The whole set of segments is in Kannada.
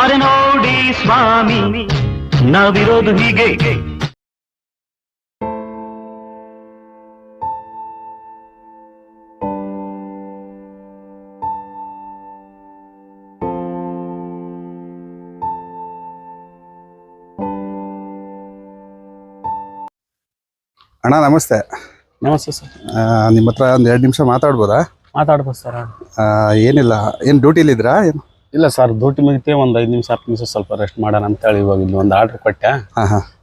ಅರೆ ನೋಡಿ ಸ್ವಾಮಿ ನಾವಿರೋದು ಹೀಗೆ. ಅಣ್ಣ ನಮಸ್ತೆ. ನಮಸ್ತೆ ಸರ್. ನಿಮ್ಮ ಹತ್ರ ಒಂದು 2 ನಿಮಿಷ ಮಾತಾಡ್ಬೋದಾ? ಮಾತಾಡ್ಬೋದು ಸರ್. ಏನಿಲ್ಲ, ಏನು ಡ್ಯೂಟಿಲಿದ್ರಾ? ಏನು ಇಲ್ಲ ಸರ್, ಡ್ಯೂಟಿ ಮುಗಿತೆ ಒಂದು 5 ನಿಮಿಷ 10 ನಿಮಿಷ ಸ್ವಲ್ಪ ರೆಸ್ಟ್ ಮಾಡೋಣ ಅಂತೇಳಿ ಇವಾಗ ಇಲ್ಲಿ ಒಂದು ಆರ್ಡ್ರ್ ಕೊಟ್ಟೆ.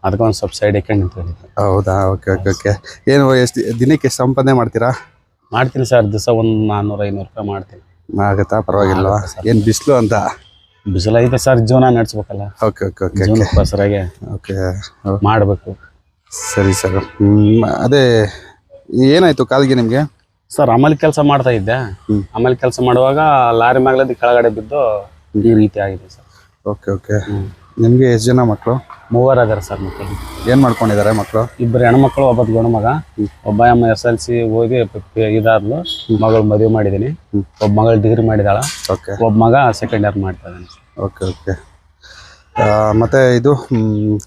ಅದಕ್ಕೆ ಒಂದು ಸ್ವಲ್ಪ ಸೈಡ್ ಹಾಕೊಂಡು ನಿಂತ್ಕೊಳ್ಳಿ. ಹೌದಾ? Okay okay okay. ಏನು ದಿನಕ್ಕೆ ಎಷ್ಟು ಸಂಪಾದನೆ ಮಾಡ್ತೀರಾ? ಮಾಡ್ತೀನಿ ಸರ್, ದಿವಸ ಒಂದು 400-500 ರೂಪಾಯಿ ಮಾಡ್ತೀನಿ. ಆಗುತ್ತಾ? ಪರವಾಗಿಲ್ವಾ? ಏನು ಬಿಸಿಲು ಅಂತ? ಬಿಸಿಲು ಐತೆ ಸರ್, ಜೀವನ ನಡೆಸ್ಬೇಕಲ್ಲ. Okay okay okay. ಜೀವನಕ್ಕೋಸ್ಕರಾಗೆ ಓಕೆ ಮಾಡಬೇಕು. ಸರಿ ಸರ್. ಅದೇ ಏನಾಯ್ತು ಕಾಲಿಗೆ ನಿಮಗೆ? ಸರ್ ಅಮಲಿ ಕೆಲಸ ಮಾಡ್ತಾ ಇದ್ದೆ. ಅಮಲಿ ಕೆಲಸ ಮಾಡುವಾಗ ಲಾರಿ ಮ್ಯಾಗ್ಲದ್ದು ಕೆಳಗಡೆ ಬಿದ್ದು ಈ ರೀತಿ ಆಗಿದೆ ಸರ್. Okay okay. ನಿಮಗೆ ಎಷ್ಟು ಜನ ಮಕ್ಕಳು? 3 ಅದಾರೆ ಸರ್. ಮಕ್ಕಳು ಏನು ಮಾಡ್ಕೊಂಡಿದ್ದಾರೆ ಮಕ್ಕಳು? 2 ಹೆಣ್ಮಕ್ಳು, 1 ಗಂಡು ಮಗ. ಒಬ್ಬ ಅಮ್ಮ SLC ಓದಿ ಇದಾದ್ಲು, ಮಗಳು ಮದುವೆ ಮಾಡಿದ್ದೀನಿ. ಒಬ್ಬ ಮಗಳು ಡಿಗ್ರಿ ಮಾಡಿದಾಳ. ಓಕೆ. ಒಬ್ಬ ಮಗ ಸೆಕೆಂಡ್ ಇಯರ್ ಮಾಡ್ತಾ ಇದ್ದಾನೆ. Okay okay. ಮತ್ತೆ ಇದು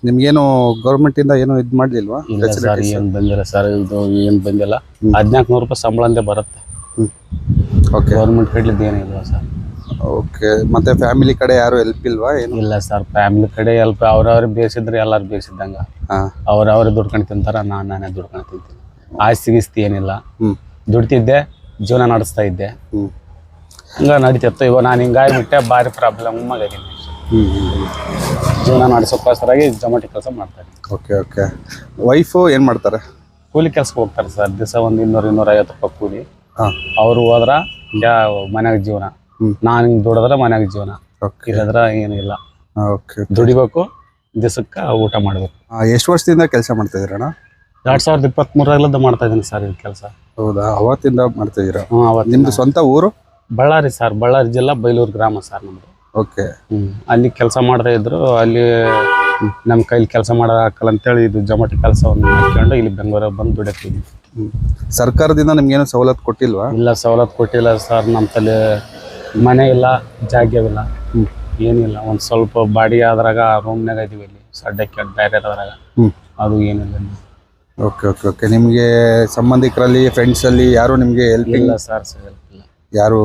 ನಿಮ್ಗೇನು ಗೌರ್ಮೆಂಟಿಂದ ಏನು ಇದು ಮಾಡಲಿಲ್ವಾ? ಇಲ್ಲ ಸರ್, ಏನು ಬಂದಿಲ್ಲ ಸರ್. ಇದು ಏನು ಬಂದಿಲ್ಲ. 1400 ರೂಪಾಯಿ ಸಂಬಳಂದೇ ಬರುತ್ತೆ. ಓಕೆ. ಗೌರ್ಮೆಂಟ್ ಕಡ್ಲಿದ್ದು ಏನಿಲ್ವಾ ಸರ್? ಓಕೆ. ಮತ್ತೆ ಫ್ಯಾಮಿಲಿ ಕಡೆ ಯಾರು ಹೆಲ್ಪ್ ಇಲ್ವಾ? ಏನು ಇಲ್ಲ ಸರ್, ಫ್ಯಾಮಿಲಿ ಕಡೆ ಹೆಲ್ಪ್ ಅವ್ರವ್ರಿಗೆ ಬೇಯಿಸಿದ್ರೆ ಎಲ್ಲರೂ ಬೇಯಿಸಿದ್ದಂಗೆ ಅವ್ರವ್ರೆ ದುಡ್ಕೊಂಡು ತಿಂತಾರ. ನಾನೇ ದುಡ್ಕೊಂಡು ತಿಂತೀನಿ. ಆಸ್ತಿ ಗೀಸ್ತಿ ಏನಿಲ್ಲ. ದುಡ್ತಿದ್ದೆ, ಜೀವನ ನಡೆಸ್ತಾ ಇದ್ದೆ, ಹಂಗ ನಡೀತಿತ್ತು. ಇವಾಗ ನಾನು ಹಿಂಗಾಗ್ಬಿಟ್ಟೆ, ಭಾರಿ ಪ್ರಾಬ್ಲಮ್ ಆಗಿದ್ದೀನಿ. ಜೀವನ ನಡೆಸೋಕ್ಕೋಸ್ಕರಾಗಿ ಜೊಮ್ಯಾಟೊ ಕೆಲಸ ಮಾಡ್ತಾರೆ. Okay okay. ವೈಫು ಏನು ಮಾಡ್ತಾರೆ? ಕೂಲಿ ಕೆಲ್ಸಕ್ಕೆ ಹೋಗ್ತಾರೆ ಸರ್. ದಿವಸ ಒಂದು 200-250 ರೂಪಾಯಿ ಕೂಲಿ. ಅವರು ಹೋದ್ರ ಮನ್ಯಾಗ ಜೀವನ, ನಾನು ಹಿಂಗೆ ದುಡಿದ್ರೆ ಮನ್ಯಾಗ ಜೀವನ, ಇಲ್ಲದ್ರ ಏನಿಲ್ಲ. ದುಡಿಬೇಕು, ದಿವಸಕ್ಕೆ ಊಟ ಮಾಡಬೇಕು. ಎಷ್ಟು ವರ್ಷದಿಂದ ಕೆಲಸ ಮಾಡ್ತಾ ಇದ್ದೀರಣ್ಣ? 2023 ಮಾಡ್ತಾ ಇದ್ದೀನಿ ಸರ್ ಇದು ಕೆಲಸ. ಹೌದಾ? ಅವತ್ತಿಂದ ಮಾಡ್ತಾ ಇದ್ದೀರಾ? ಅವತ್ತು. ನಿಮ್ದು ಸ್ವಂತ ಊರು? ಬಳ್ಳಾರಿ ಸರ್. ಬಳ್ಳಾರಿ ಜಿಲ್ಲಾ, ಬೈಲೂರು ಗ್ರಾಮ ಸರ್ ನಮ್ದು. ಓಕೆ. ಅಲ್ಲಿ ಕೆಲಸ ಮಾಡ್ತಾ ಇದ್ರು. ಅಲ್ಲಿ ನಮ್ಮ ಕೈಲಿ ಕೆಲಸ ಮಾಡೋಕ್ಕಲ್ಲ ಅಂತೇಳಿ ಇದು ಜೊಮ್ಯಾಟೊ ಕೆಲಸವನ್ನು ಮಾಡ್ಕೊಂಡು ಇಲ್ಲಿ ಬೆಂಗಳೂರಿಗೆ ಬಂದು ದುಡಿತೀವಿ. ಸರ್ಕಾರದಿಂದ ನಿಮ್ಗೇನು ಸವಲತ್ತು ಕೊಟ್ಟಿಲ್ವಾ? ಇಲ್ಲ, ಸವಲತ್ತು ಕೊಟ್ಟಿಲ್ಲ ಸರ್. ನಮ್ಮ ತಲೆ ಮನೆ ಇಲ್ಲ, ಜಾಗ್ಯವಿಲ್ಲ, ಏನಿಲ್ಲ. ಒಂದು ಸ್ವಲ್ಪ ಬಾಡಿಗೆ ಆದ್ರಾಗ ರೂಮ್ನಾಗ ಇದೀವಿ. ಇಲ್ಲಿ ಸಡ್ಡಕ್ಕೆ ಬೇರೆ ಅದ್ರಾಗ ಅದು ಏನಿಲ್ಲ. Okay okay okay. ನಿಮಗೆ ಸಂಬಂಧಿಕರಲ್ಲಿ, ಫ್ರೆಂಡ್ಸಲ್ಲಿ ಯಾರು ನಿಮಗೆ ಹೆಲ್ಪ್ ಇಲ್ಲ ಸರ್? ಹೆಲ್ಪ್ ಇಲ್ಲ, ಯಾರು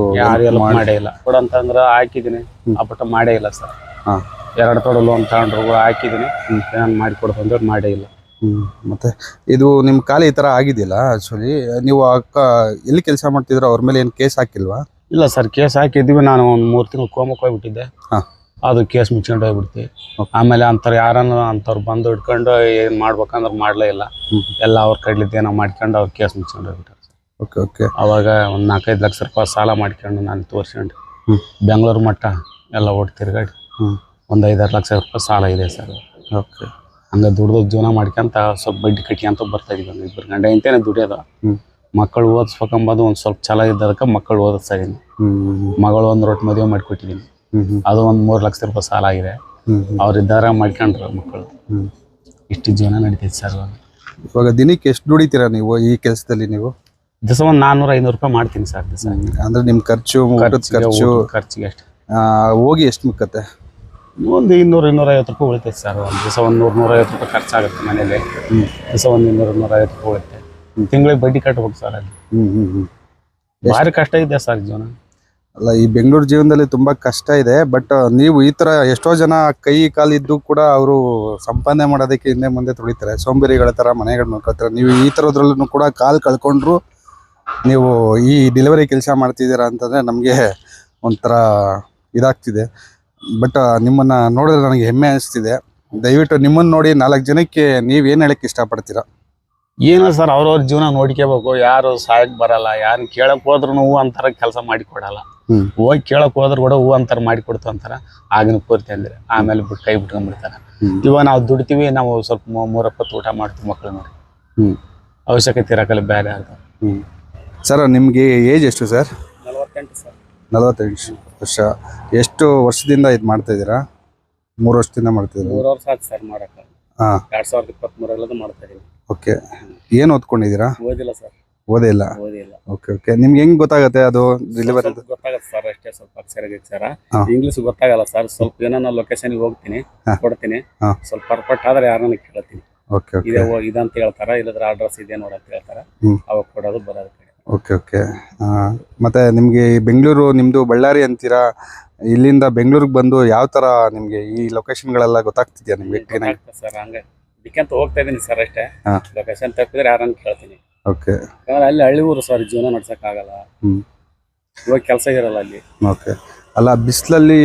ಹೆಲ್ಪ್ ಮಾಡೇ ಇಲ್ಲ. ಕೊಡಂತಂದ್ರೆ ಹಾಕಿದ್ದೀನಿ, ಅಪ್ಪಟ ಮಾಡೇ ಇಲ್ಲ ಸರ್. 2 ತೋಡ ಲೋನ್ ತಗೊಂಡ್ರು ಹಾಕಿದ್ದೀನಿ, ಏನಾರು ಮಾಡಿಕೊಡ್ತಂದ್ರೆ ಮಾಡೇ ಇಲ್ಲ. ಮತ್ತೆ ಇದು ನಿಮ್ಮ ಕಾಲ ಈ ಥರ ಆಗಿದ್ದಿಲ್ಲ ಆ್ಯಕ್ಚುಲಿ. ನೀವು ಅಕ್ಕ ಎಲ್ಲಿ ಕೆಲಸ ಮಾಡ್ತಿದ್ರು, ಅವ್ರ ಮೇಲೆ ಏನು ಕೇಸ್ ಹಾಕಿಲ್ವಾ? ಇಲ್ಲ ಸರ್, ಕೇಸ್ ಹಾಕಿದ್ವಿ. ನಾನು ಒಂದು 3 ತಿಂಗಳು ಕೋಮಕ್ಕೆ ಹೋಗ್ಬಿಟ್ಟಿದ್ದೆ. ಅದು ಕೇಸ್ ಮುಚ್ಕೊಂಡು ಹೋಗ್ಬಿಡ್ತೀವಿ. ಆಮೇಲೆ ಅಂಥವ್ರು ಬಂದು ಹಿಡ್ಕೊಂಡು ಏನು ಮಾಡ್ಬೇಕಂದ್ರೆ ಮಾಡಲೇ ಇಲ್ಲ. ಎಲ್ಲ ಅವ್ರ ಕಡ್ಲಿದ್ದು ಏನೋ ಮಾಡ್ಕೊಂಡು ಅವ್ರು ಕೇಸ್ ಮುಚ್ಕೊಂಡು ಹೋಗ್ಬಿಟ್ಟಾರೆ. Okay okay. ಅವಾಗ ಒಂದು 4-5 ಲಕ್ಷ ರೂಪಾಯಿ ಸಾಲ ಮಾಡ್ಕೊಂಡು ನಾನು ತೋರಿಸ್ಕೊಂಡು ಬೆಂಗಳೂರು ಮಟ್ಟ ಎಲ್ಲ ಓಡಿ ತಿರ್ಗಾಡಿ ಒಂದು 5-6 ಲಕ್ಷ ರೂಪಾಯಿ ಸಾಲ ಇದೆ ಸರ್. ಓಕೆ. ಹಂಗೆ ದುಡ್ದು ಜೀವನ ಮಾಡ್ಕೊಂತ ಸ್ವಲ್ಪ ಬಡ್ಡಿ ಕಟ್ಕೊಂತ ಬರ್ತಾ ಇದೀವಿ. 2 ಗಂಟೆ ಇಂತೇನೆ ದುಡಿಯೋದು. ಮಕ್ಕಳು ಓದಿಸ್ಬೇಕಂಬದು ಒಂದು ಸ್ವಲ್ಪ ಛಲ ಇದ್ದದಕ್ಕೆ ಮಕ್ಕಳು ಓದಿಸ್ತಾಯಿದ್ದೀನಿ. ಮಗಳು 1 ರೊಟ್ಟಿ ಮದುವೆ ಮಾಡಿಕೊಟ್ಟಿದ್ದೀನಿ. ಅದು ಒಂದು 3 ಲಕ್ಷ ರೂಪಾಯಿ ಸಾಲ ಆಗಿದೆ. ಅವ್ರಿದ್ದಾರ ಮಾಡ್ಕೊಂಡ್ರು ಮಕ್ಕಳು. ಇಷ್ಟು ಜೀವನ ನಡೀತೈತೆ ಸರ್. ಇವಾಗ ದಿನಕ್ಕೆ ಎಷ್ಟು ದುಡಿತೀರಾ ನೀವು ಈ ಕೆಲಸದಲ್ಲಿ? ನೀವು ದಿವಸ ಒಂದು 400-500 ರೂಪಾಯಿ ಮಾಡ್ತೀನಿ ಸರ್ ದಿವಸ. ಅಂದ್ರೆ ನಿಮ್ಮ ಖರ್ಚಿಗೆ ಅಷ್ಟೇ ಹೋಗಿ ಎಷ್ಟು ಮುಕ್ಕತ್ತೆ? ಒಂದು 200-250 ರೂಪಾಯಿ ಉಳಿತೈತೆ ಸರ್. ಒಂದು ದಿವಸ ಒಂದು 100-150 ರೂಪಾಯಿ ಖರ್ಚಾಗುತ್ತೆ ಮನೇಲಿ. ದಿವಸ ಒಂದು 200-150 ರೂಪಾಯಿ ಉಳಿತೆ. ತಿಂಗಳಿಗೆ ಬಡ್ಡಿ ಕಟ್ಬೇಕು ಸರ್. ಅಲ್ಲಿ ಭಾರಿ ಕಷ್ಟ ಇದೆ ಸರ್ ಜೀವನ. ಅಲ್ಲ, ಈ ಬೆಂಗಳೂರು ಜೀವನದಲ್ಲಿ ತುಂಬಾ ಕಷ್ಟ ಇದೆ. ಬಟ್ ನೀವು ಈ ತರ ಎಷ್ಟೋ ಜನ ಕೈ ಕಾಲಿದ್ದು ಕೂಡ ಅವರು ಸಂಪಾದನೆ ಮಾಡೋದಕ್ಕೆ ಹಿಂದೆ ಮುಂದೆ ತುಳಿತಾರೆ. ಸೋಂಬೇರಿಗಳ ತರ ಮನೆಗಳು ನೋಡ್ಕೊತಾರೆ. ನೀವು ಈ ಥರದ್ರಲ್ಲೂ ಕೂಡ ಕಾಲು ಕಳ್ಕೊಂಡ್ರು ನೀವು ಈ ಡೆಲಿವರಿ ಕೆಲಸ ಮಾಡ್ತಿದ್ದೀರಾ ಅಂತಂದರೆ ನಮಗೆ ಒಂಥರ ಇದಾಗ್ತಿದೆ. ಬಟ್ ನಿಮ್ಮನ್ನು ನೋಡಿದ್ರೆ ನನಗೆ ಹೆಮ್ಮೆ ಅನಿಸ್ತಿದೆ. ದಯವಿಟ್ಟು ನಿಮ್ಮನ್ನು ನೋಡಿ 4 ಜನಕ್ಕೆ ನೀವೇನು ಹೇಳಕ್ಕೆ ಇಷ್ಟಪಡ್ತೀರಾ? ಏನೋ ಸರ್, ಅವ್ರವ್ರ ಜೀವನ ನೋಡ್ಕೋಬೇಕು. ಯಾರು ಸಹಾಯಕ್ಕೆ ಬರಲ್ಲ. ಯಾರು ಕೇಳಕ್ಕೆ ಹೋದ್ರು ಹೂ ಅಂತಾರ, ಕೆಲಸ ಮಾಡಿ ಕೊಡಲ್ಲ. ಹೋಗಿ ಕೇಳಕ್ಕೆ ಹೋದ್ರು ಕೂಡ ಹೂ ಅಂತಾರ, ಮಾಡಿ ಕೊಡ್ತು ಅಂತಾರ. ಆಗಿನ ಪೂರ್ತಿ ಅಂದ್ರೆ ಆಮೇಲೆ ಕೈ ಬಿಟ್ಕೊಂಡ್ಬಿಡ್ತಾರೆ. ಇವಾಗ ನಾವು ದುಡಿತೀವಿ, ನಾವು ಸ್ವಲ್ಪ 3-4 ಊಟ ಮಾಡ್ತೀವಿ ಮಕ್ಳು ನೋಡಿ. ಅವಶ್ಯಕತೆ ಇರಕಲ್ಲ ಬೇರೆ ಆಗ. ಸರ್ ನಿಮಗೆ ಏಜ್ ಎಷ್ಟು ಸರ್? 48 ಸರ್. 48 ವರ್ಷ. ಎಷ್ಟು ವರ್ಷದಿಂದ ಇದು ಮಾಡ್ತಾ ಇದ್ದೀರಾ? 3 ವರ್ಷದಿಂದ ಮಾಡ್ತಿದ್ದೀರಾ? 3 ವರ್ಷ ಆಯ್ತು ಸರ್ ಮಾಡಕ್ಕೆ. 2023 ಮಾಡ್ತಾ ಇದೀವಿ. ಓಕೆ. ಏನು ಓದ್ಕೊಂಡಿದ್ದೀರಾ? ಓದಿಲ್ಲ ಸರ್. ಓದೇ ಇಲ್ಲ. ಓದಿಲ್ಲ. Okay okay. ನಿಮ್ಗೆ ಹೆಂಗ್ ಗೊತ್ತಾಗತ್ತೆ ಅದು ಡೆಲಿವರಿ? ಸ್ವಲ್ಪ ಗೊತ್ತಾಗತ್ತೆ ಸರ್, ಅಷ್ಟೇ ಸ್ವಲ್ಪ ಅಕ್ಷರ ಗಿಕ್ಷರ. ಹಾ. ಇಂಗ್ಲಿಷ್ ಗೊತ್ತಾಗಲ್ಲ ಸರ್. ಸ್ವಲ್ಪ ಏನೋ ಲೊಕೇಶನ್ ಹೋಗ್ತೀನಿ, ಹಾ. ಕೊಡ್ತೀನಿ. ಹಾ. ಸ್ವಲ್ಪ ಪರ್ಫೆಕ್ಟ್ ಆದ್ರೆ ಯಾರನ್ನ ಕೇಳ್ತೀನಿ, ಓಕೆ ಓಕೆ. ಇದಂತ ಹೇಳ್ತಾರ, ಇಲ್ಲದ್ರ ಅಡ್ರೆಸ್ ಇದೆ ನೋಡಂತ ಹೇಳ್ತಾರ. ಹ್ಮ್. ಅವಾಗ ಕೊಡೋದು ಬರೋದು ಕಡೆ. Okay okay. ಮತ್ತೆ ನಿಮ್ಗೆ ಈ ಬೆಂಗಳೂರು ನಿಮ್ದು ಬಳ್ಳಾರಿ ಅಂತೀರಾ, ಇಲ್ಲಿಂದ ಬೆಂಗಳೂರಿಗೆ ಬಂದು ಯಾವ ತರ ನಿಮ್ಗೆ ಈ ಲೊಕೇಶನ್ಗಳೆಲ್ಲ ಗೊತ್ತಾಗ್ತಿದ್ಯಾ ನಿಮ್ಗೆ ಕ್ಲೀನ್ ಆಗಿ? ಸರ್ ಹಂಗೆ ಇದಕ್ಕಂತ ಹೋಗ್ತಾ ಇದೀನಿ ಸರ್ ಅಷ್ಟೇ. ಹಾ. ಲೊಕೇಶನ್ ತಪ್ಪಿದ್ರೆ ಯಾರನ್ನ ಕೇಳ್ತೀನಿ. ಓಕೆ. ಯಾಕಂದ್ರೆ ಅಲ್ಲಿ ಹಳ್ಳಿ ಊರು ಸರ್, ಜೀವನ ನಡ್ಸಕ್ ಆಗಲ್ಲ. ಹ್ಮ್. ಇವಾಗ ಕೆಲಸ ಇರಲ್ಲ ಅಲ್ಲಿ. ಓಕೆ. ಅಲ್ಲ, ಬಿಸಿಲಲ್ಲಿ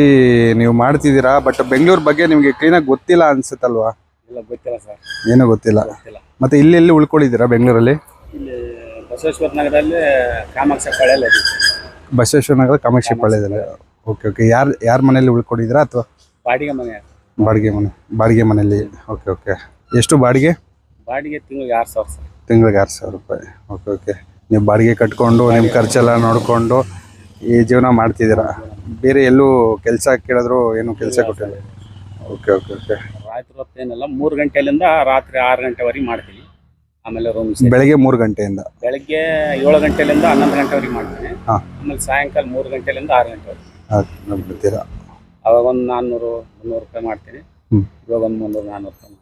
ನೀವು ಮಾಡ್ತಿದ್ದೀರಾ, ಬಟ್ ಬೆಂಗಳೂರು ಬಗ್ಗೆ ನಿಮ್ಗೆ ಕ್ಲೀನಾಗಿ ಗೊತ್ತಿಲ್ಲ ಅನ್ಸುತ್ತಲ್ವಾ? ಇಲ್ಲ, ಗೊತ್ತಿಲ್ಲ ಸರ್, ಏನೂ ಗೊತ್ತಿಲ್ಲ. ಗೊತ್ತಿಲ್ಲ. ಮತ್ತೆ ಇಲ್ಲಿ ಉಳ್ಕೊಂಡಿದ್ದೀರಾ ಬೆಂಗಳೂರಲ್ಲಿ? ಇಲ್ಲಿ ಬಸವೇಶ್ವರ ನಗರದಲ್ಲಿ ಕಾಮಾಕ್ಷ ಪಾಳ್ಯಲ್ಲಿ ಇದೆ. ಬಸವೇಶ್ವರ ನಗರ ಕಾಮಾಕ್ಷಿ ಪಾಳ್ಯದಲ್ಲಿ. Okay okay. ಯಾರ ಮನೇಲಿ ಉಳ್ಕೊಂಡಿದ್ದೀರಾ ಅಥವಾ ಬಾಡಿಗೆ ಮನೆ? ಬಾಡಿಗೆ ಮನೆಯಲ್ಲಿ. Okay okay. ಎಷ್ಟು ಬಾಡಿಗೆ? ಬಾಡಿಗೆ ತಿಂಗಳಿಗೆ 6,000 ಸರ್. ತಿಂಗಳಿಗೆ 6,000 ರೂಪಾಯಿ. Okay okay. ನೀವು ಬಾಡಿಗೆ ಕಟ್ಕೊಂಡು ನಿಮ್ಮ ಖರ್ಚೆಲ್ಲ ನೋಡಿಕೊಂಡು ಈ ಜೀವನ ಮಾಡ್ತಿದ್ದೀರಾ? ಬೇರೆ ಎಲ್ಲೂ ಕೆಲಸ ಕೇಳಿದ್ರು ಏನು ಕೆಲಸ ಕೊಟ್ಟಿಲ್ಲ? Okay okay okay. ರಾತ್ರಿ ಹೊತ್ತೇನಿಲ್ಲ, 3 ಗಂಟೆಯಿಂದ ರಾತ್ರಿ 6 ಗಂಟೆವರೆಗೆ ಮಾಡ್ತೀನಿ. ಆಮೇಲೆ ರೂಮ್ ಬೆಳಗ್ಗೆ 3 ಗಂಟೆಯಿಂದ ಬೆಳಗ್ಗೆ 7 ಗಂಟೆಯಿಂದ 11 ಗಂಟೆವರೆಗೆ ಮಾಡ್ತೀನಿ. ಹಾಂ. ಆಮೇಲೆ ಸಾಯಂಕಾಲ 3 ಗಂಟೆಯಿಂದ 6 ಗಂಟೆವರೆಗೆ. ಬಿಡ್ತೀರಾ? ಅವಾಗ ಒಂದು 400-300 ರೂಪಾಯಿ ಮಾಡ್ತೀನಿ. ಹ್ಮ್. ಇವಾಗ ಒಂದು 300-400 ರೂಪಾಯಿ ಮಾಡ್ತೀನಿ.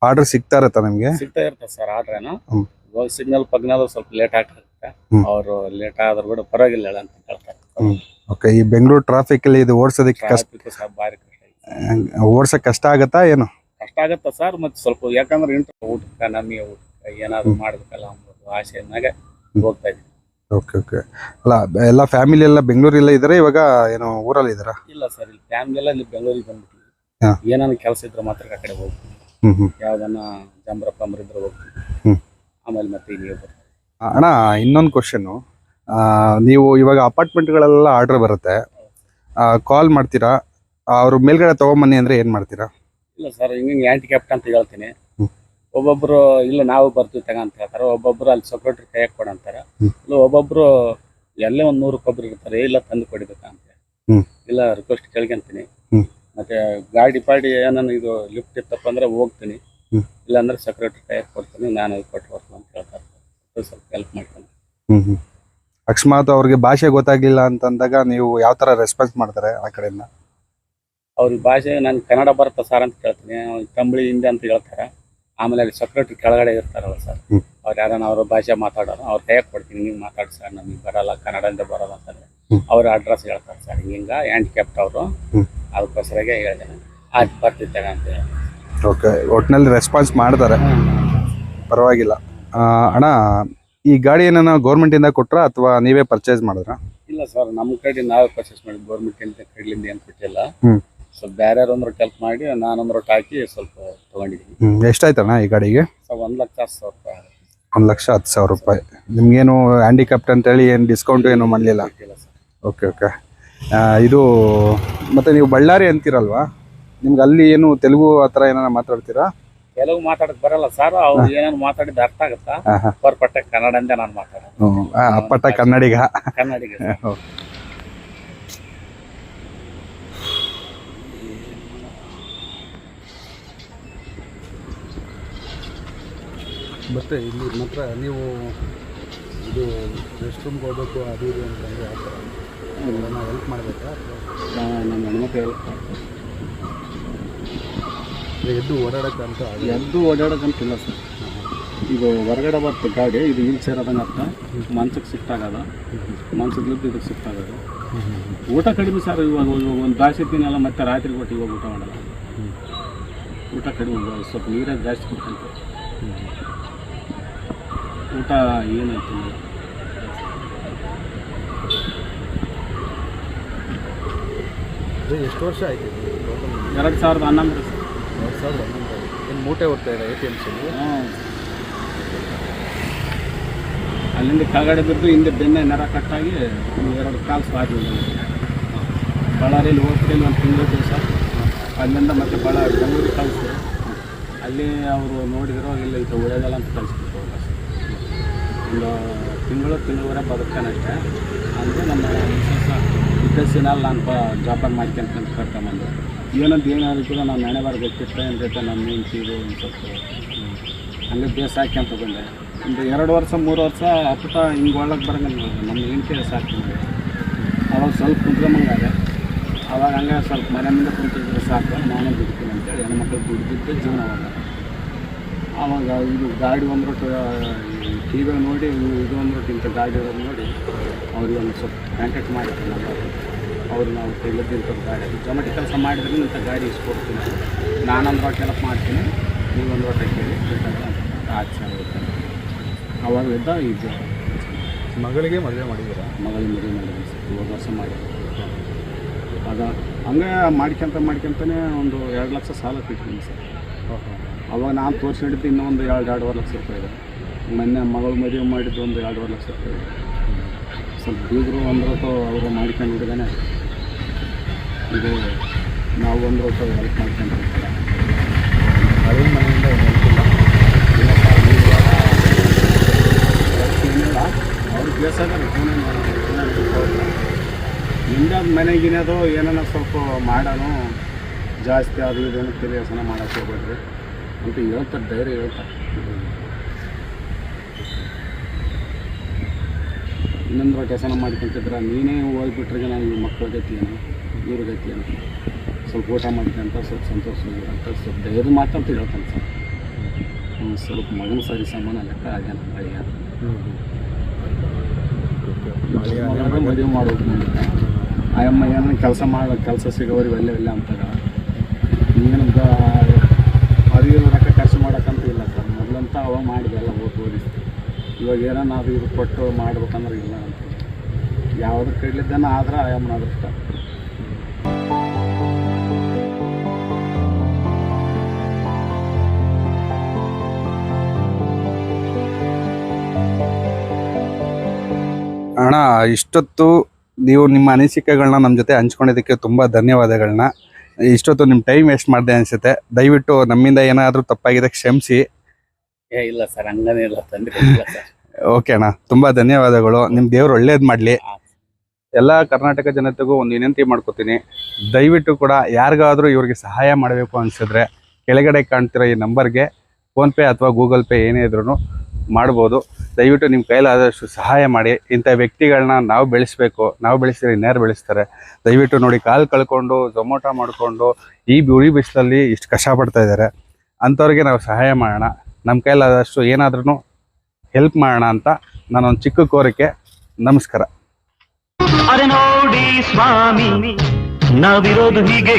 ಆರ್ಡರ್ ಸಿಗ್ತಾ ಇರತ್ತಾ ನಿಮಗೆ? ಸಿಗ್ತಾ ಇರ್ತದೆ ಸರ್ ಆರ್ಡ್ರೇನು. ಹ್ಮ್. ಇವಾಗ ಸಿಗ್ನಲ್ ಪಗ್ನಲ್ ಸ್ವಲ್ಪ ಲೇಟ್ ಆಗ್ತದೆ. ಹ್ಮ್. ಅವರು ಲೇಟ್ ಆದ್ರೂ ಕೂಡ ಪರವಾಗಿಲ್ಲ ಹೇಳ ಅಂತ ಹೇಳ್ತಾರೆ. ಓಕೆ. ಈ ಬೆಂಗಳೂರು ಟ್ರಾಫಿಕ್ ಅಲ್ಲಿ ಇದು ಓಡಿಸೋದಕ್ಕೆ ಕಷ್ಟ, ಟ್ರಾಫಿಕ್ ಸಹ ಭಾರಿ ಕಷ್ಟ ಇದೆ. ಓಡ್ಸಕ್ ಕಷ್ಟ ಆಗತ್ತಾ ಏನು? ಕಷ್ಟ ಆಗತ್ತ ಸರ್. ಮತ್ತೆ ಸ್ವಲ್ಪ ಯಾಕಂದ್ರೆ ಊಟಕ್ಕೆ ನಮಗೆ ಏನಾದ್ರು ಮಾಡ್ಬೇಕಲ್ಲ ಅಂಬೋದು ಆಸೆ ಮ್ಯಾಗ ಹೋಗ್ತಾ ಇದ್ದೀವಿ. Okay okay. ಅಲ್ಲ, ಎಲ್ಲ ಫ್ಯಾಮಿಲಿ ಎಲ್ಲ ಬೆಂಗಳೂರಲ್ಲ ಇದಾರೆ ಇವಾಗ, ಏನು ಊರಲ್ಲಿ ಇದಾರ? ಇಲ್ಲ ಸರ್, ಇಲ್ಲಿ ಫ್ಯಾಮಿಲಿ ಎಲ್ಲ ಇಲ್ಲಿ ಬೆಂಗಳೂರಿಗೆ ಬಂದ್ಬಿಟ್ಟಿವಿ. ಹಾ. ಏನಾನ ಕೆಲಸ ಇದ್ರೆ ಮಾತ್ರ ಆ ಕಡೆ ಹೋಗ್ತೀವಿ. ಯಾವ್ದನ್ನ ಜಂಬ್ರ ಪಂಬ್ರ ಇದ್ರೆ ಹೋಗ್ತೀವಿ. ಹ್ಮ್. ಆಮೇಲೆ ಮತ್ತೆ ಇಲ್ಲಿ ಬರ್ತೀವಿ. ಅಣ್ಣ, ಇನ್ನೊಂದು ಕ್ವಶನ್ನು. ನೀವು ಇವಾಗ ಅಪಾರ್ಟ್ಮೆಂಟ್ಗಳೆಲ್ಲ ಆರ್ಡರ್ ಬರುತ್ತೆ, ಕಾಲ್ ಮಾಡ್ತೀರಾ, ಅವ್ರು ಮೇಲ್ಗಡೆ ತಗೊಂಬನ್ನಿ ಅಂದ್ರೆ ಏನ್ ಮಾಡ್ತೀರಾ? ಇಲ್ಲ ಸರ್, ಹಿಂಗೆ ಹ್ಯಾಂಡಿಕ್ಯಾಪ್ಟ್ ಅಂತ ಹೇಳ್ತೀನಿ. ಹ್ಮ್. ಒಬ್ಬೊಬ್ರು ಇಲ್ಲ ನಾವು ಬರ್ತೀವಿ ತಗ ಅಂತ ಹೇಳ್ತಾರೆ. ಒಬ್ಬೊಬ್ರು ಅಲ್ಲಿ ಸೆಕ್ಯೂರಿಟಿ ಕೈಯಾಗ ಕೊಡ ಅಂತಾರೆ. ಹ್ಮ್. ಇಲ್ಲ ಒಬ್ಬೊಬ್ರು ಎಲ್ಲೇ ಒಂದು 100 ಕೊಬ್ಬರಿ ಇರ್ತಾರೆ, ಇಲ್ಲ ತಂದು ಕೊಡಿಬೇಕಂತ. ಹ್ಮ್. ಇಲ್ಲ ರಿಕ್ವೆಸ್ಟ್ ಕೇಳ್ಕೊಂತೀನಿ. ಹ್ಮ್. ಮತ್ತೆ ಗಾಡಿ ಪಾಡಿ ಏನಾನ ಇದು ಲಿಫ್ಟ್ ಇತ್ತಪ್ಪ ಅಂದ್ರೆ ಹೋಗ್ತೀನಿ. ಹ್ಮ್. ಇಲ್ಲಾಂದ್ರೆ ಸೆಕ್ಯೂರಿಟಿ ಕೈಯಾಗ ಕೊಡ್ತೀನಿ, ನಾನು ಕೊಟ್ಟು ಬರ್ತೀನಿ ಅಂತ ಹೇಳ್ತಾರೆ. ಸ್ವಲ್ಪ ಹೆಲ್ಪ್ ಮಾಡ್ತೀನಿ. ಅಕಸ್ಮಾತ್ ಅವ್ರಿಗೆ ಭಾಷೆ ಗೊತ್ತಾಗ್ಲಿಲ್ಲ ಅಂತಂದಾಗ ನೀವು ಯಾವ ತರ ರೆಸ್ಪಾನ್ಸ್ ಮಾಡ್ತಾರೆ ಆ ಕಡೆಯಿಂದ? ಅವ್ರಿಗೆ ಭಾಷೆ ನಾನು ಕನ್ನಡ ಬರುತ್ತಾ ಸರ್ ಅಂತ ಕೇಳ್ತೀನಿ. ಕಂಬಳಿ ಹಿಂದೆ ಅಂತ ಹೇಳ್ತಾರೆ. ಆಮೇಲೆ ಅಲ್ಲಿ ಸೆಕ್ಯೂರಿಟಿ ಕೆಳಗಡೆ ಇರ್ತಾರಲ್ಲ ಸರ್, ಹ್ಮ್. ಅವ್ರು ಯಾರನ್ನ ಅವ್ರ ಭಾಷೆ ಮಾತಾಡೋರು ಅವ್ರ ಕೈಯಾಗ ಕೊಡ್ತೀನಿ. ನೀವು ಮಾತಾಡಿ ಸರ್, ನಮಗೆ ಬರಲ್ಲ ಕನ್ನಡದಿಂದ ಬರೋಲ್ಲ ಅಂತಂದ್ರೆ ಅವ್ರ ಅಡ್ರೆಸ್ ಹೇಳ್ತಾರೆ ಸರ್. ಹಿಂಗ ಹ್ಯಾಂಡಿಕ್ಯಾಪ್ಟ್ ಅವರು, ಅದಕ್ಕೋಸ್ಕರಗೆ ಹೇಳಿದೆ ಆಯ್ತು ಬರ್ತಿದ್ದಾಗ ಅಂತ ಹೇಳಿ. ಓಕೆ. ಒಟ್ಟಿನಲ್ಲಿ ರೆಸ್ಪಾನ್ಸ್ ಮಾಡ್ತಾರೆ, ಪರವಾಗಿಲ್ಲ. ಅಣ್ಣ, ಈ ಗಾಡಿ ಏನಾನ ಗೌರ್ಮೆಂಟ್ ಇಂದ ಕೊಟ್ರ ಅಥವಾ ನೀವೇ ಪರ್ಚೇಸ್ ಮಾಡಿದ್ರ? ಇಲ್ಲ ಸರ್, ನಮ್ಮ ಕಡೆ ನಾವೇ ಪರ್ಚೇಸ್ ಮಾಡಿದ್ವಿ. ಗೌರ್ಮೆಂಟ್ ಕಡೆಯಿಂದ ಏನು ಕೊಟ್ಟಿಲ್ಲ. ಸ್ವಲ್ಪ ಬೇರೆ ಒಂದು ಹೆಲ್ಪ್ ಮಾಡಿ ನಾನೊಂದು ರೊಟ್ಟ ಹಾಕಿ ಸ್ವಲ್ಪ ತಗೊಂಡಿದ್ದೀನಿ. ಎಷ್ಟಾಯ್ತಣ್ಣ ಈ ಗಾಡಿಗೆ? ಸರ್ 1,10,000 ರೂಪಾಯಿ. 1,10,000 ರೂಪಾಯಿ. ನಿಮ್ಗೇನು ಹ್ಯಾಂಡಿಕ್ಯಾಪ್ಟ್ ಅಂತೇಳಿ ಏನು ಡಿಸ್ಕೌಂಟ್ ಏನು ಮಾಡಲಿಲ್ಲ? Okay okay. ಇದು ಮತ್ತೆ ನೀವು ಬಳ್ಳಾರಿ ಅಂತೀರಲ್ವಾ, ನಿಮ್ಗೆ ಅಲ್ಲಿ ಏನು ತೆಲುಗು ಆ ಥರ ಏನಾರ ಮಾತಾಡ್ತೀರಾ? ತೆಲುಗು ಮಾತಾಡಕ್ ಬರಲ್ಲ ಸರ್. ಅವ್ರು ಏನೇನು ಮಾತಾಡಿದ ಅರ್ಥ ಆಗುತ್ತಾ? ಪರ್ಪಟ್ಟ ಕನ್ನಡದಿಂದ ನಾನು ಮಾತಾಡೋದು. ಅಪ್ಪಟ ಕನ್ನಡಿಗ. ಕನ್ನಡಿಗ. ಮತ್ತೆ ಇಲ್ಲಿ ಮಾತ್ರ ನೀವು ಇದು ರೆಸ್ಟ್ ರೂಮ್ಗೆ ಹೋಗ್ಬೇಕು ಅದು ಇದು ಅಂತಂದರೆ ಆ ಥರ ನಾವು ಹೆಲ್ಪ್ ಮಾಡಬೇಕಾ ಅಥವಾ ನಮ್ಮ ಹೆಣ್ಮಕ್ಳು ಎದ್ದು ಓಡಾಡೋಕ್ಕಂತ? ಎದ್ದು ಓಡಾಡೋಕ್ಕಂತಿಲ್ಲ ಸರ್. ಇದು ಹೊರಗಡೆ ಬರುತ್ತೆ ಗಾಡಿ, ಇದು ವೀಲ್ ಚೇರ್ ಆದಂಗೆ ಅರ್ಥ. ಮಂಚಕ್ಕೆ ಶಿಫ್ಟ್ ಆಗೋದು, ಮಂಚದ್ಲಿದ್ದು ಇದಕ್ಕೆ ಶಿಫ್ಟ್ ಆಗೋದು. ಊಟ ಕಡಿಮೆ ಸರ್. ಇವಾಗ ಒಂದು ದಾಸಿ ತಿನ್ನಲ್ಲ, ಮತ್ತೆ ರಾತ್ರಿ ಕೊಟ್ಟು ಇವಾಗ ಊಟ ಮಾಡಲ್ಲ. ಊಟ ಕಡಿಮೆ, ಸ್ವಲ್ಪ ನೀರಾಗ ಜಾಸ್ತಿ ಕೊಡ್ತಂತೆ. ಊಟ ಏನಾಯ್ತು? ಎಷ್ಟು ವರ್ಷ ಆಯ್ತು? 2011 ಸರ್. 2011. ಏನು ಮೂಟೆ ಹೋಗ್ತಾ ಇದೆ APMC? ಅಲ್ಲಿಂದ ಕೆಳಗಡೆ ಬಿದ್ದು ಹಿಂದೆ ಬೆನ್ನೆ ನೆರ ಕಟ್ಟಾಗಿ 2 ಕಾಲು ಸ್ವಾದಿ. ಬಳ್ಳಾರಿಯಲ್ಲಿ ಹೋಗ್ತೀನಿ ಒಂದು ತಿಂಗಳು ಸರ್. ಅಲ್ಲಿಂದ ಮತ್ತೆ ಬೆಂಗಳೂರಿಗೆ ಕಳಿಸಿದ್ರು. ಅಲ್ಲಿ ಅವರು ನೋಡಿದ್ರು, ಇಲ್ಲ ಇದು ಉಳಿಯೋದಲ್ಲ ಅಂತ ಕಳಿಸ್ಬಿಟ್ಟು ಒಂದು ತಿಂಗಳೂವರೆ ಬದುಕ್ತಾನಷ್ಟೇ ಅಂದರೆ ನಮ್ಮ ವಿಶೇಷ ವಿದೇಶಿನಲ್ಲಿ ನಾನು ಜಾಪಾನ್ ಮಾಡ್ಕೊಂತ ಕರ್ಕೊಂಬಂದು ಏನಂತ ಏನಾದ್ರು ನಾನು ನಾಳೆ ಬಾರ ಗೊತ್ತಿರ್ತಾ ಏನ್ರೈತೆ ನಮ್ಮ ಹೆಂಡ್ತಿರು ಒಂದು ಸ್ವಲ್ಪ ಹಂಗೆ ಬೇಸ್ ಹಾಕ್ಯಂತ ಬಂದೆ. ಒಂದು 2 ವರ್ಷ 3 ವರ್ಷ ಅಪ್ಪಟ ಹಿಂಗೆ ಒಳಗೆ ಬರಂಗಿಲ್ಲ ನಮ್ಮ ಹೆಂಡತಿ ಸಾಕ್ತೀನಿ. ಅವಾಗ ಸ್ವಲ್ಪ ಕುಂತ್ಕೊಂಬಂಗಾದೆ. ಅವಾಗ ಹಂಗೆ ಸ್ವಲ್ಪ ಮನೆ ಮುಂದೆ ಕುಂತಿದ್ರೆ ಸಾಕು, ನಾನು ದುಡ್ತೀನಿ ಅಂತೇಳಿ ಹೆಣ್ಮಕ್ಳು ದುಡ್ದಿದ್ದೆ ಜೀವನ. ಆವಾಗ ಇದು ಗಾಡಿ ಒಂದು ರೊಟ್ಟು ಟಿ ವಿ ನೋಡಿ ಇದು ಒಂದು ರೊಟ್ಟು ಇಂಥ ಗಾಡಿ ಇರೋದು ನೋಡಿ ಅವ್ರಿಗೆ ಒಂದು ಸ್ವಲ್ಪ ಕಾಂಟ್ಯಾಕ್ಟ್ ಮಾಡಿರ್ತೀನಿ ನಾವು. ಅವ್ರು ನಾವು ತೆಗೆದಿಂಥ ಗಾಡಿ ಜೊಮೆಟೊ ಕೆಲಸ ಮಾಡಿದ್ರೆ ಇಂಥ ಗಾಡಿ ಇಸ್ಕೊಡ್ತೀನಿ, ನಾನೊಂದು ರೊಟ್ಟು ಹೆಲ್ಪ್ ಮಾಡ್ತೀನಿ, ನೀವೊಂದು ರೊಟ್ಟೆ ಕೇಳಿ ಚೆನ್ನಾಗಿರುತ್ತೆ. ಅವಾಗಲಿದ್ದ ಈಗ ಮಗಳಿಗೆ ಮದುವೆ ಮಾಡಿದ್ದೀರಾ? ಮಗಳಿಗೆ ಮದುವೆ ಮಾಡಿದ್ದೀನಿ ಸರ್, 2 ವರ್ಷ ಮಾಡಿದ್ದೀನಿ. ಆಗ ಹಂಗೆ ಮಾಡ್ಕೊಂತನೇ ಒಂದು 2 ಲಕ್ಷ ಸಾಲ ಕಟ್ಟಿದ್ದೀನಿ ಸರ್. ಅವಾಗ ನಾನು ತೋರಿಸಿ ಹಿಡಿದು ಇನ್ನೂ ಒಂದು 2-2.5 ಲಕ್ಷ ರೂಪಾಯಿ ಇದೆ. ಮೊನ್ನೆ ಮಗಳು ಮದುವೆ ಮಾಡಿದ್ದು ಒಂದು 2.5 ಲಕ್ಷ ರೂಪಾಯಿ ಇದೆ. ಸ್ವಲ್ಪ ಬೀಗರು ಒಂದು ರೊಟ್ಟು ಅವರು ಮಾಡ್ಕೊಂಡು ಹಿಡಿದಾನೆ ಇದು ನಾವು ಒಂದು ರೊಟ್ಟು ಹೆಲ್ಪ್ ಮಾಡ್ಕೊಂಡಿರ್ತಾರೆ. ಅದೇ ಮನೆಯಿಂದ ಏನಿಲ್ಲ ಅವ್ರು ಬೇಸಾದ್ರೆ ನಿಂದ ಮನೆಗಿನದು ಏನಾರ ಸ್ವಲ್ಪ ಮಾಡೋಣ ಜಾಸ್ತಿ ಅದು ಇದೇನು ಕೆಲಸನ ಮಾಡೋಕ್ಕೆ ಹೋಗ್ಬೇಡ್ರಿ ಅಂತ ಹೇಳ್ತಾರೆ, ಧೈರ್ಯ ಹೇಳ್ತಾರೆ. ಇನ್ನೊಂದು ಕೆಲಸನ ಮಾಡ್ಕೊಂತಿದ್ರೆ ನೀನೇ ಹೋಗ್ಬಿಟ್ರಿಗೆ ನಾವು ಈ ಮಕ್ಕಳ ಗತಿ ಏನು ಇವ್ರ ಗತಿ ಏನು ಸ್ವಲ್ಪ ಊಟ ಮಾಡ್ಕೊಂತ ಸ್ವಲ್ಪ ಸಂತೋಷವಾಗಿರಂತ ಸ್ವಲ್ಪ ಧೈರ್ಯ ಮಾತಂತ ಹೇಳ್ತಾನೆ ಸರ್. ಸ್ವಲ್ಪ ಮಗನ ಸರಿ ಸಮಾನ ಲೆಕ್ಕ ಆಗ್ಯಾನ ಅಳಿಯ ಮದುವೆ ಮಾಡೋದು ಮುಂದೆ ಆಯಮ್ಮ ಏನೋ ಕೆಲಸ ಸಿಗೋವರೆಗೆ ಒಳ್ಳೆ ಅಂತಾರೆ. ಏನು ಅರಿವು ರೊಕ್ಕ ಖರ್ಚು ಮಾಡೋಕ್ಕಂತ ಇಲ್ಲ ಸರ್. ಮೊದಲಂತ ಅವ ಮಾಡಿದೆ ಎಲ್ಲ ಓದಿಸ್ತು. ಇವಾಗ ಏನೋ ನಾವು ಇದು ಕೊಟ್ಟು ಮಾಡ್ಬೇಕಂದ್ರೆ ಇಲ್ಲ ಅಂತ ಯಾವುದ್ರ ಕೈಲಿದ್ದಾನ ಆದ್ರೆ ಆಯಮ್ಮನ ಅದೃಷ್ಟ. ಅಣ್ಣ, ಇಷ್ಟೊತ್ತು ನೀವು ನಿಮ್ಮ ಅನಿಸಿಕೆಗಳನ್ನ ನಮ್ಮ ಜೊತೆ ಹಂಚ್ಕೊಂಡಿದ್ದಕ್ಕೆ ತುಂಬ ಧನ್ಯವಾದಗಳನ್ನ. ಇಷ್ಟೊತ್ತು ನಿಮ್ಮ ಟೈಮ್ ವೇಸ್ಟ್ ಮಾಡಿದೆ ಅನಿಸುತ್ತೆ. ದಯವಿಟ್ಟು ನಮ್ಮಿಂದ ಏನಾದರೂ ತಪ್ಪಾಗಿದೆ ಕ್ಷಮಿಸಿ. ಇಲ್ಲ ಸರ್, ಹಂಗನೇ ಇಲ್ಲ, ತೊಂದರೆ ಇಲ್ಲ ಸರ್. ಓಕೆ ಅಣ್ಣ, ತುಂಬ ಧನ್ಯವಾದಗಳು. ನಿಮ್ಮ ದೇವ್ರು ಒಳ್ಳೇದು ಮಾಡಲಿ. ಎಲ್ಲ ಕರ್ನಾಟಕ ಜನತೆಗೂ ಒಂದು ವಿನಂತಿ ಮಾಡ್ಕೋತೀನಿ, ದಯವಿಟ್ಟು ಕೂಡ ಯಾರಿಗಾದರೂ ಇವ್ರಿಗೆ ಸಹಾಯ ಮಾಡಬೇಕು ಅನಿಸಿದ್ರೆ ಕೆಳಗಡೆ ಕಾಣ್ತಿರೋ ಈ ನಂಬರ್ಗೆ ಫೋನ್ಪೇ ಅಥವಾ ಗೂಗಲ್ ಪೇ ಏನೇ ಇದ್ರೂ ಮಾಡ್ಬೋದು. ದಯವಿಟ್ಟು ನಿಮ್ಮ ಕೈಲಾದಷ್ಟು ಸಹಾಯ ಮಾಡಿ. ಇಂಥ ವ್ಯಕ್ತಿಗಳನ್ನ ನಾವು ಬೆಳೆಸಬೇಕು, ನಾವು ಬೆಳೆಸಿದ್ರೆ ಇನ್ಯಾರು ಬೆಳೆಸ್ತಾರೆ. ದಯವಿಟ್ಟು ನೋಡಿ, ಕಾಲು ಕಳ್ಕೊಂಡು ಝೊಮೊಟೊ ಮಾಡಿಕೊಂಡು ಈ ಉರಿ ಬಿಸಿಲಲ್ಲಿ ಇಷ್ಟು ಕಷ್ಟಪಡ್ತಾ ಇದ್ದಾರೆ. ಅಂಥವ್ರಿಗೆ ನಾವು ಸಹಾಯ ಮಾಡೋಣ, ನಮ್ಮ ಕೈಲಾದಷ್ಟು ಏನಾದ್ರೂ ಹೆಲ್ಪ್ ಮಾಡೋಣ ಅಂತ ನಾನೊಂದು ಚಿಕ್ಕ ಕೋರಿಕೆ. ನಮಸ್ಕಾರ. ಅರೆ ನೋಡಿ ಸ್ವಾಮಿ, ನಾವಿರೋದು ಹೀಗೆ